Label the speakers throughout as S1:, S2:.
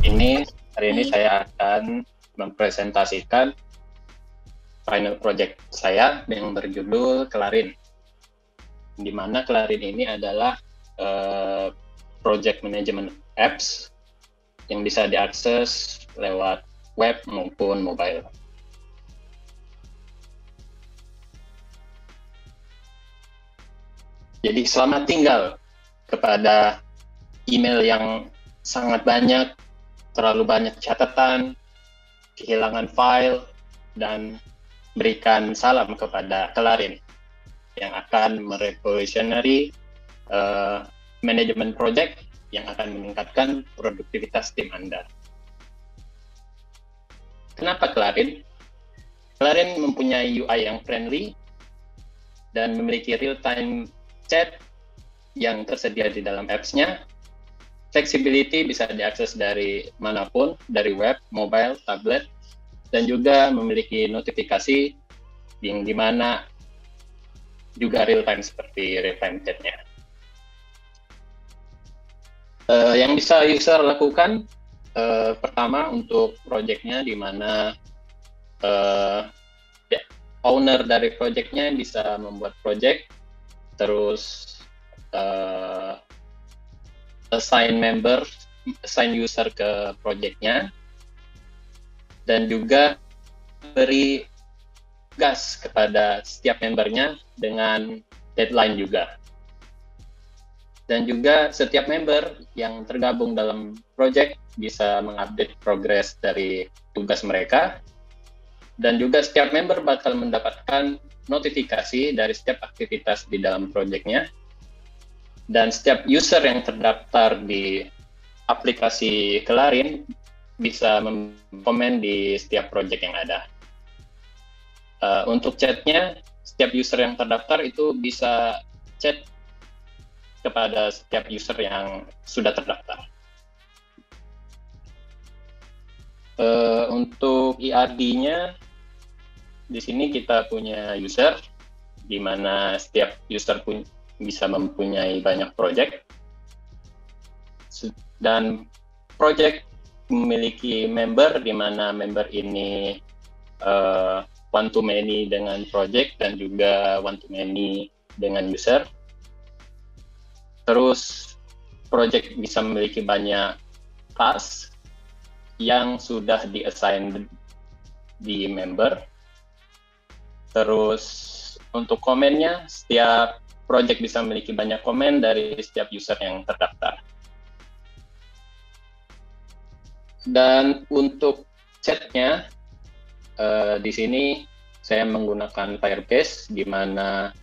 S1: ini. Hari ini
S2: Baik.
S1: saya akan mempresentasikan final project saya yang berjudul Clarin. Di mana Clarin ini adalah project management apps yang bisa diakses lewat web maupun mobile. Jadi selamat tinggal kepada email yang sangat banyak, terlalu banyak catatan, kehilangan file, dan berikan salam kepada Clarin yang akan merevolutionary management project yang akan meningkatkan produktivitas tim Anda. Kenapa Clarin? Clarin mempunyai UI yang friendly dan memiliki real-time chat yang tersedia di dalam apps-nya. Flexibility bisa diakses dari manapun, dari web, mobile, tablet, dan juga memiliki notifikasi yang dimana juga real-time seperti real-time chat-nya. Yang bisa user lakukan, pertama untuk project-nya di mana owner dari project-nya bisa membuat project, terus assign user ke project-nya, dan juga beri gas kepada setiap membernya dengan deadline juga. Dan juga setiap member yang tergabung dalam project bisa mengupdate progres dari tugas mereka, dan juga setiap member bakal mendapatkan notifikasi dari setiap aktivitas di dalam project-nya, dan setiap user yang terdaftar di aplikasi Clarin bisa komen di setiap project yang ada. Untuk chatnya, setiap user yang terdaftar itu bisa chat kepada setiap user yang sudah terdaftar. Untuk ERD-nya, di sini kita punya user, di mana setiap user pun bisa mempunyai banyak project, dan project memiliki member, di mana member ini one to many dengan project dan juga one to many dengan user. Terus project bisa memiliki banyak class yang sudah di-assign di member. Terus untuk komennya, setiap project bisa memiliki banyak komen dari setiap user yang terdaftar. Dan untuk chatnya, di sini saya menggunakan Firebase, di mana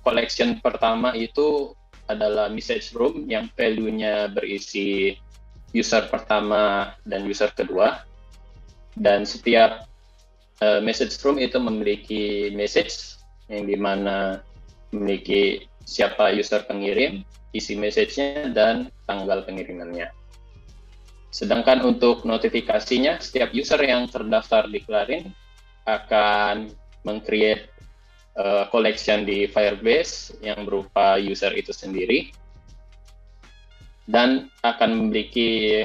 S1: collection pertama itu adalah message room yang value-nya berisi user pertama dan user kedua. Dan setiap message room itu memiliki message yang dimana memiliki siapa user pengirim, isi message-nya, dan tanggal pengirimannya. Sedangkan untuk notifikasinya, setiap user yang terdaftar di Clarin akan meng-create collection di Firebase yang berupa user itu sendiri, dan akan memiliki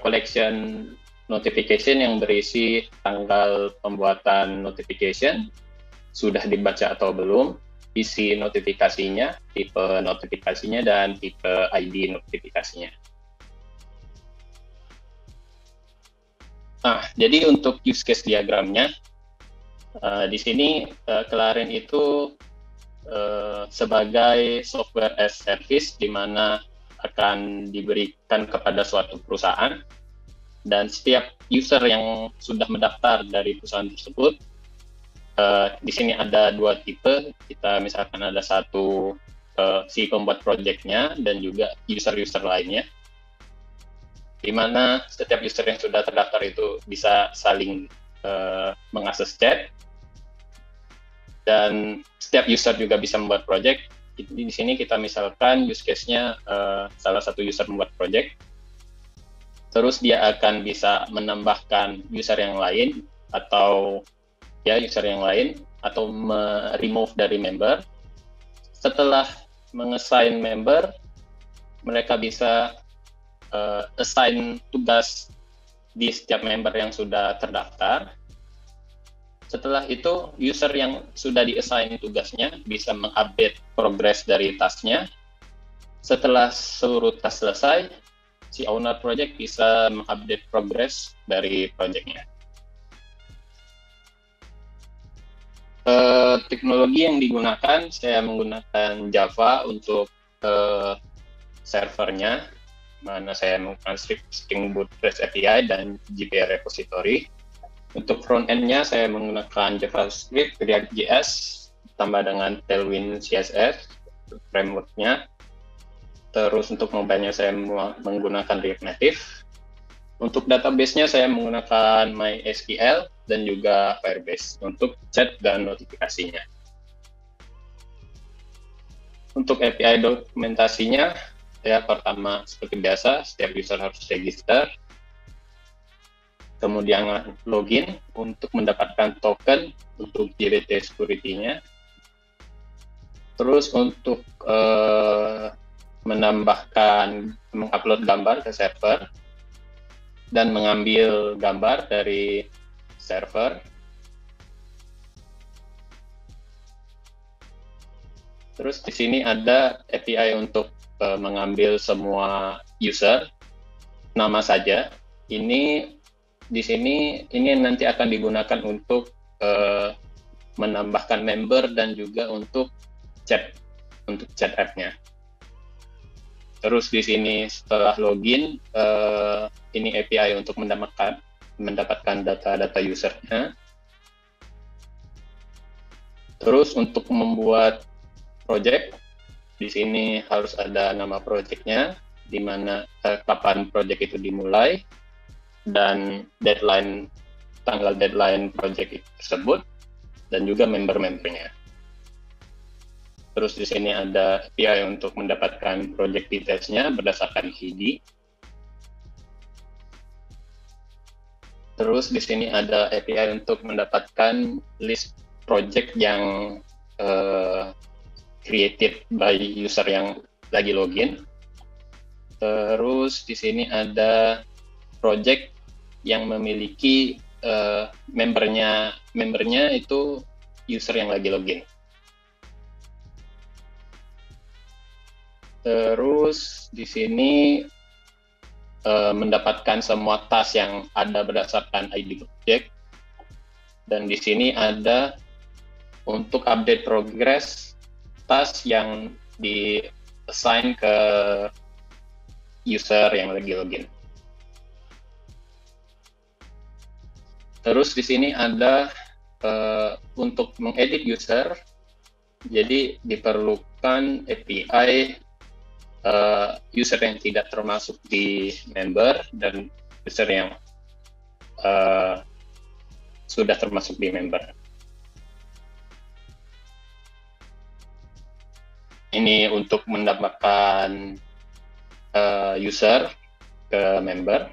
S1: collection notification yang berisi tanggal pembuatan notification, sudah dibaca atau belum, isi notifikasinya, tipe notifikasinya, dan tipe ID notifikasinya. Nah, jadi untuk use case diagramnya, di sini Clarin itu sebagai software as service, di mana akan diberikan kepada suatu perusahaan, dan setiap user yang sudah mendaftar dari perusahaan tersebut, di sini ada dua tipe. Kita misalkan ada satu si pembuat project-nya dan juga user-user lainnya, di mana setiap user yang sudah terdaftar itu bisa saling mengakses chat, dan setiap user juga bisa membuat project. Di sini kita misalkan use case-nya salah satu user membuat project, terus dia akan bisa menambahkan user yang lain atau remove dari member. Setelah mengassign member, mereka bisa assign tugas di setiap member yang sudah terdaftar. Setelah itu, user yang sudah di-assign tugasnya bisa mengupdate progress dari tasknya. Setelah seluruh task selesai, si owner project bisa mengupdate progress dari projectnya. Teknologi yang digunakan, saya menggunakan Java untuk servernya, mana saya menggunakan Spring Boot REST API dan GPL repository. Untuk front-end-nya saya menggunakan JavaScript, React.js, tambah dengan Tailwind CSS, framework-nya. Terus untuk mobile-nya saya menggunakan React Native. Untuk database-nya saya menggunakan MySQL dan juga Firebase untuk chat dan notifikasinya. Untuk API dokumentasinya, ya pertama seperti biasa, setiap user harus register. Kemudian login untuk mendapatkan token untuk JWT security-nya. Terus untuk menambahkan, mengupload gambar ke server dan mengambil gambar dari server. Terus di sini ada API untuk mengambil semua user, nama saja. Di sini ini nanti akan digunakan untuk menambahkan member dan juga untuk chat app-nya. Terus di sini setelah login, ini API untuk mendapatkan data-data usernya. Terus untuk membuat project, di sini harus ada nama projectnya, di mana kapan project itu dimulai, dan tanggal deadline project tersebut, dan juga member-membernya. Terus di sini ada API untuk mendapatkan project details-nya berdasarkan ID. Terus di sini ada API untuk mendapatkan list project yang created by user yang lagi login. Terus di sini ada project yang memiliki membernya itu user yang lagi login. Terus di sini mendapatkan semua task yang ada berdasarkan ID project. Dan di sini ada untuk update progress task yang di-assign ke user yang lagi login. Terus di sini ada untuk mengedit user, jadi diperlukan API user yang tidak termasuk di member dan user yang sudah termasuk di member. Ini untuk mendapatkan user ke member.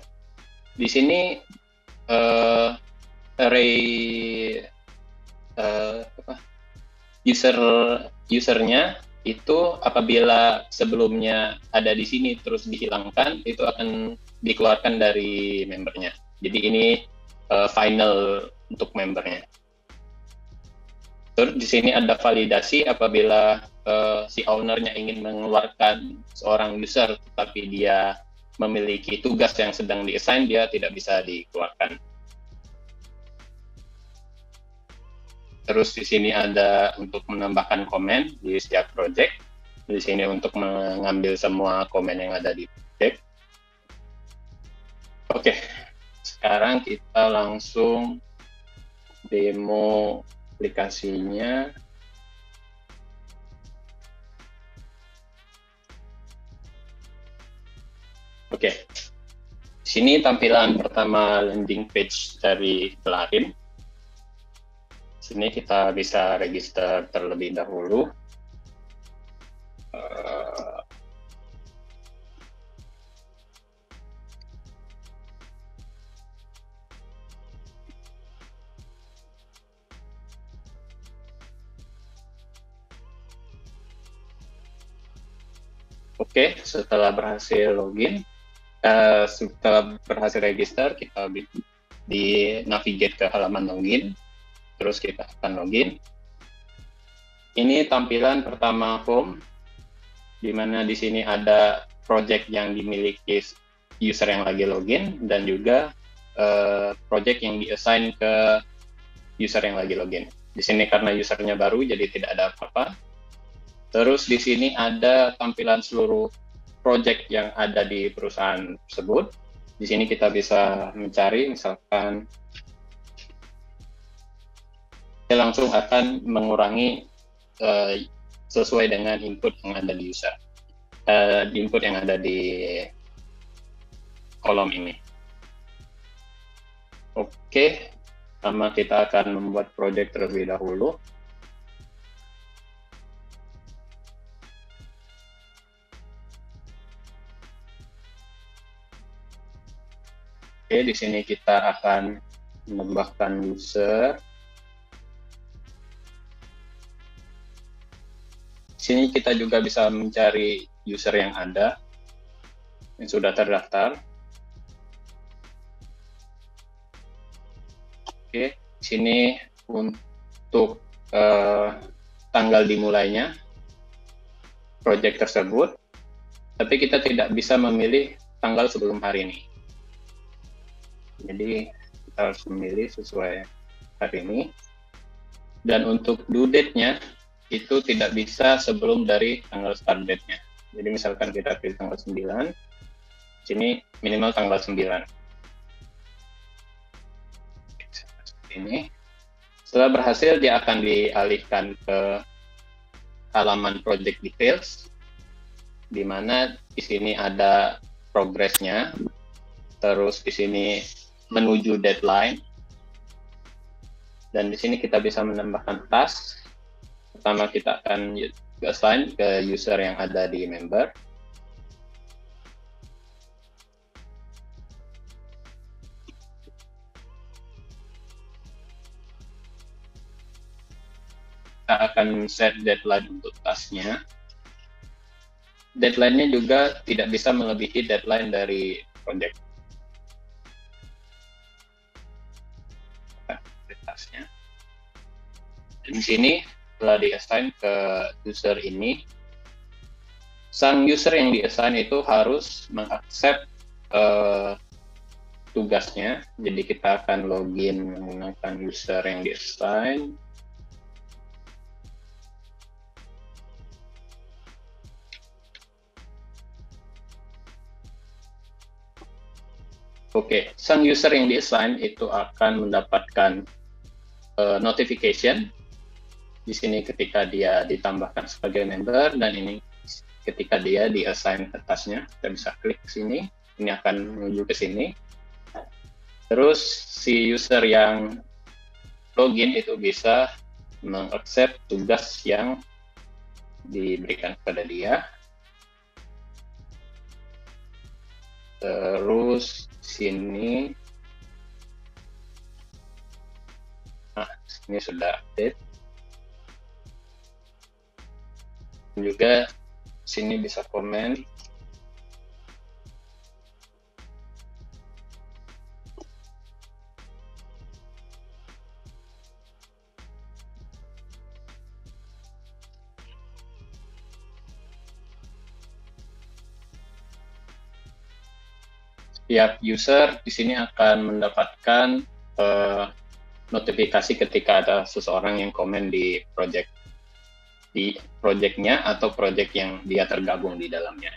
S1: Di sini array usernya itu apabila sebelumnya ada di sini terus dihilangkan, itu akan dikeluarkan dari membernya. Jadi ini final untuk membernya. Terus di sini ada validasi apabila si ownernya ingin mengeluarkan seorang user, tapi dia memiliki tugas yang sedang di-assign, dia tidak bisa dikeluarkan. Terus di sini ada untuk menambahkan komen di setiap project. Di sini untuk mengambil semua komen yang ada di project. Oke, sekarang kita langsung demo aplikasinya. Oke, di sini tampilan pertama landing page dari Clarin. Sini kita bisa register terlebih dahulu. Oke, setelah berhasil login, Setelah berhasil register, kita di navigate ke halaman login, terus kita akan login. Ini tampilan pertama home, di mana di sini ada project yang dimiliki user yang lagi login, dan juga project yang di-assign ke user yang lagi login. Di sini karena usernya baru, jadi tidak ada apa-apa. Terus di sini ada tampilan seluruh project yang ada di perusahaan tersebut. Di sini kita bisa mencari, misalkan saya langsung akan mengurangi sesuai dengan input yang ada di user, input yang ada di kolom ini. Oke, pertama kita akan membuat project terlebih dahulu. Oke, di sini kita akan menambahkan user. Di sini kita juga bisa mencari user yang ada, yang sudah terdaftar. Oke, di sini untuk tanggal dimulainya project tersebut, tapi kita tidak bisa memilih tanggal sebelum hari ini. Jadi kita harus memilih sesuai hari ini. Dan untuk due date-nya itu tidak bisa sebelum dari tanggal start date-nya. Jadi misalkan kita pilih tanggal 9, sini minimal tanggal 9. Seperti ini. Setelah berhasil, dia akan dialihkan ke halaman project details, di mana di sini ada progress-nya, terus di sini menuju deadline, dan di sini kita bisa menambahkan task. Pertama kita akan assign ke user yang ada di member. Kita akan set deadline untuk tasknya. Deadline-nya juga tidak bisa melebihi deadline dari project. Tasknya. Dan di sini setelah di-assign ke user ini, sang user yang di-assign itu harus mengaccept tugasnya. Jadi kita akan login menggunakan user yang di-assign. Oke, sang user yang di-assign itu akan mendapatkan notification di sini ketika dia ditambahkan sebagai member, dan ini ketika dia di-assign ke tasknya. Kita bisa klik sini, ini akan menuju ke sini. Terus si user yang login itu bisa mengaccept tugas yang diberikan kepada dia. Terus sini, nah ini sudah update. Juga sini bisa komen. Setiap user di sini akan mendapatkan notifikasi ketika ada seseorang yang komen di project-nya atau project yang dia tergabung di dalamnya.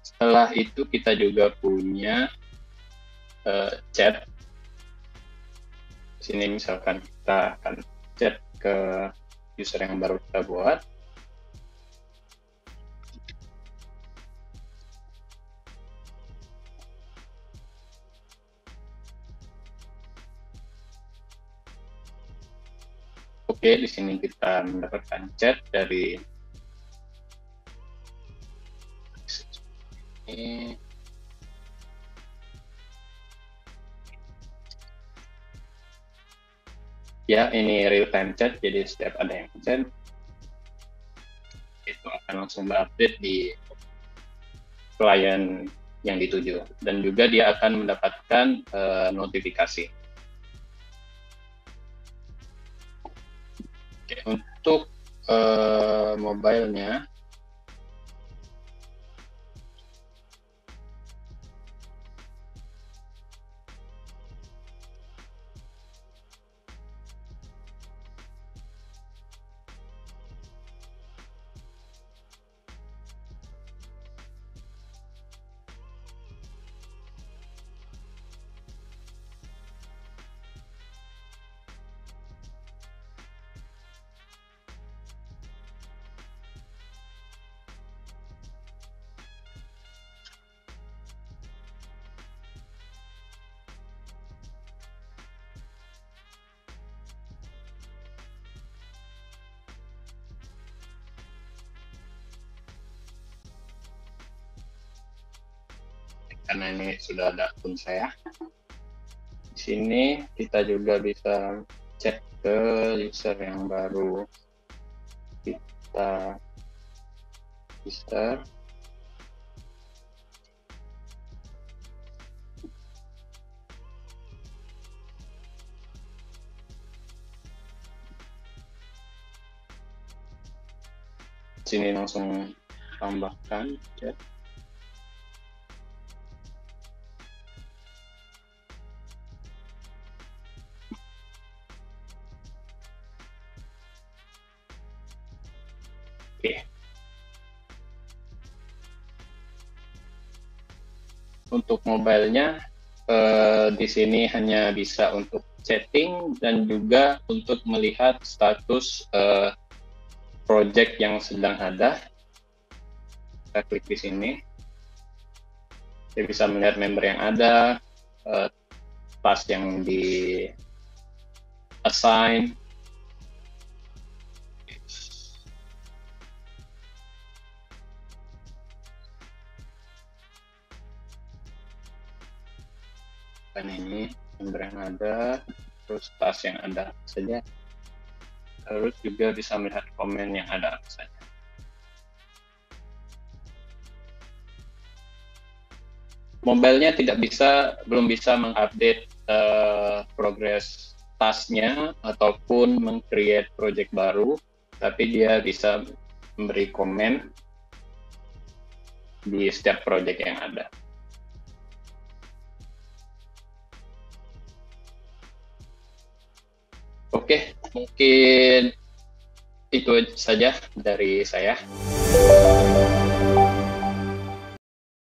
S1: Setelah itu kita juga punya chat. Sini misalkan kita akan chat ke user yang baru kita buat. Oke, di sini kita mendapatkan chat dari ini. Ya, ini real time chat, jadi setiap ada yang chat itu akan langsung berupdate di klien yang dituju, dan juga dia akan mendapatkan notifikasi. Oke, untuk mobile-nya, karena ini sudah ada akun saya. Di sini kita juga bisa cek ke user yang baru kita register. Sini langsung tambahkan chat. Oke. Untuk mobile-nya di sini hanya bisa untuk chatting dan juga untuk melihat status project yang sedang ada. Kita klik di sini. Kita bisa melihat member yang ada, task yang di assign. Dan ini member yang ada, terus task yang ada saja. Terus juga bisa melihat komen yang ada apa saja. Mobile-nya belum bisa mengupdate progress task-nya ataupun meng-create project baru, tapi dia bisa memberi komen di setiap project yang ada. Oke, mungkin itu saja dari saya.